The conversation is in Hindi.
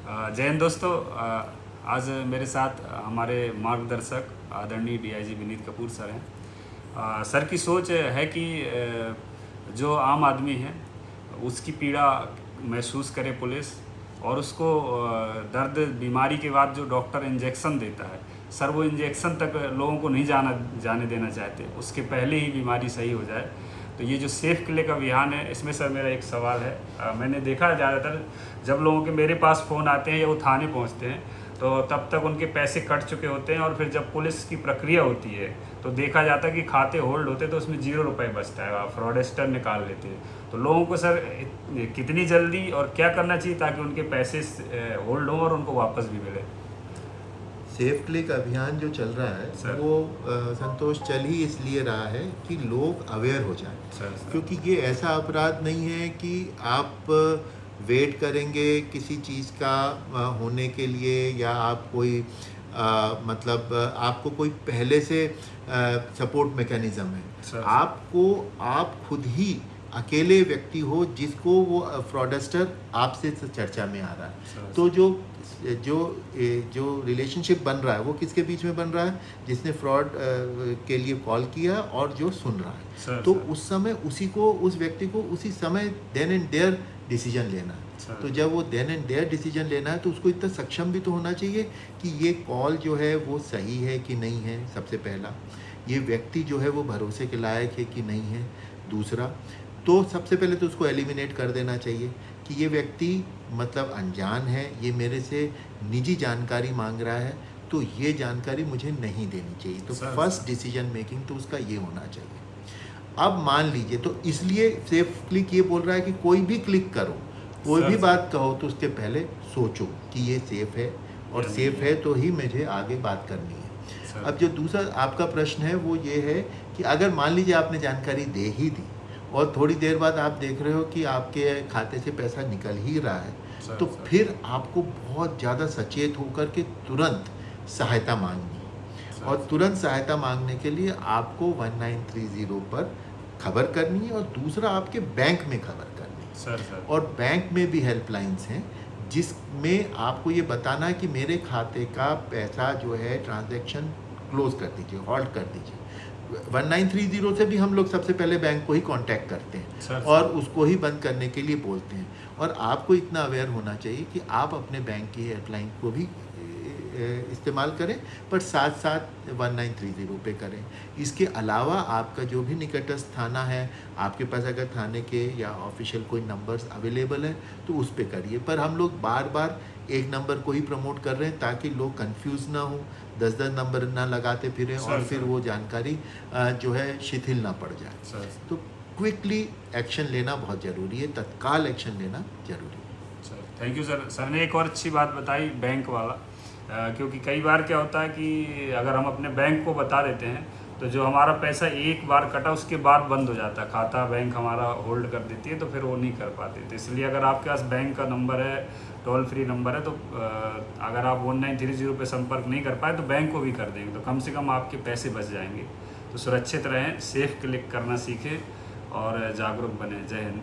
जय हिंद दोस्तों। आज मेरे साथ हमारे मार्गदर्शक आदरणीय डीआईजी विनीत कपूर सर हैं। सर की सोच है कि जो आम आदमी है उसकी पीड़ा महसूस करे पुलिस, और उसको दर्द बीमारी के बाद जो डॉक्टर इंजेक्शन देता है सर, वो इंजेक्शन तक लोगों को नहीं जाने देना चाहते, उसके पहले ही बीमारी सही हो जाए। तो ये जो सेफ क्लिक अभियान है, इसमें सर मेरा एक सवाल है। मैंने देखा ज़्यादातर जब लोगों के मेरे पास फ़ोन आते हैं या वो थाने पहुंचते हैं तो तब तक उनके पैसे कट चुके होते हैं, और फिर जब पुलिस की प्रक्रिया होती है तो देखा जाता है कि खाते होल्ड होते हैं तो उसमें 0 रुपये बचता है, फ्रॉडस्टर निकाल लेते हैं। तो लोगों को सर कितनी जल्दी और क्या करना चाहिए ताकि उनके पैसे होल्ड हों और उनको वापस भी मिले? सेफ क्लिक अभियान जो चल रहा है वो संतोष चल ही इसलिए रहा है कि लोग अवेयर हो जाएं, क्योंकि ये ऐसा अपराध नहीं है कि आप वेट करेंगे किसी चीज़ का होने के लिए, या आप कोई मतलब आपको कोई पहले से सपोर्ट मैकेनिज्म है। आप खुद ही अकेले व्यक्ति हो जिसको वो फ्रॉडस्टर आपसे चर्चा में आ रहा है। तो जो रिलेशनशिप बन रहा है वो किसके बीच में बन रहा है? जिसने फ्रॉड के लिए कॉल किया और जो सुन रहा है। तो उस समय उस व्यक्ति को उसी समय देन एंड देयर डिसीजन लेना है। तो जब वो देन एंड देयर डिसीजन लेना है तो उसको इतना सक्षम भी तो होना चाहिए कि ये कॉल जो है वो सही है कि नहीं है। सबसे पहला, ये व्यक्ति जो है वो भरोसे के लायक है कि नहीं है। दूसरा, तो सबसे पहले तो उसको एलिमिनेट कर देना चाहिए कि ये व्यक्ति मतलब अनजान है, ये मेरे से निजी जानकारी मांग रहा है, तो ये जानकारी मुझे नहीं देनी चाहिए। तो फर्स्ट डिसीजन मेकिंग तो उसका ये होना चाहिए। अब मान लीजिए, तो इसलिए सेफ क्लिक ये बोल रहा है कि कोई भी क्लिक करो, कोई भी बात कहो, तो उसके पहले सोचो कि ये सेफ है, और सेफ है तो ही मुझे आगे बात करनी है। अब जो दूसरा आपका प्रश्न है वो ये है कि अगर मान लीजिए आपने जानकारी दे ही दी और थोड़ी देर बाद आप देख रहे हो कि आपके खाते से पैसा निकल ही रहा है, तो फिर आपको बहुत ज़्यादा सचेत होकर के तुरंत सहायता मांगनी है। और तुरंत सहायता मांगने के लिए आपको 1930 पर खबर करनी है, और दूसरा आपके बैंक में खबर करनी है। और बैंक में भी हेल्पलाइंस हैं जिसमें आपको ये बताना है कि मेरे खाते का पैसा जो है ट्रांजैक्शन क्लोज कर दीजिए, हॉल्ट कर दीजिए। 1930 से भी हम लोग सबसे पहले बैंक को ही कांटेक्ट करते हैं और उसको ही बंद करने के लिए बोलते हैं। और आपको इतना अवेयर होना चाहिए कि आप अपने बैंक की हेल्पलाइन को भी इस्तेमाल करें, पर साथ साथ 1930 पे करें। इसके अलावा आपका जो भी निकटस्थ थाना है, आपके पास अगर थाने के या ऑफिशियल कोई नंबर्स अवेलेबल है तो उस पे करिए। पर हम लोग बार बार एक नंबर को ही प्रमोट कर रहे हैं ताकि लोग कंफ्यूज ना हो, 10-10 नंबर ना लगाते फिरें और फिर वो जानकारी जो है शिथिल ना पड़ जाए। तो क्विकली एक्शन लेना बहुत ज़रूरी है, तत्काल एक्शन लेना ज़रूरी है। Thank you sir. सर ने एक और अच्छी बात बताई, बैंक वाला। क्योंकि कई बार क्या होता है कि अगर हम अपने बैंक को बता देते हैं तो जो हमारा पैसा एक बार कटा उसके बाद बंद हो जाता है खाता, बैंक हमारा होल्ड कर देती है, तो फिर वो नहीं कर पाते। तो इसलिए अगर आपके पास बैंक का नंबर है, टोल फ्री नंबर है, तो अगर आप 1930 पे संपर्क नहीं कर पाए तो बैंक को भी कर देंगे, तो कम से कम आपके पैसे बच जाएंगे। तो सुरक्षित रहें, सेफ क्लिक करना सीखें और जागरूक बने। जय हिंद।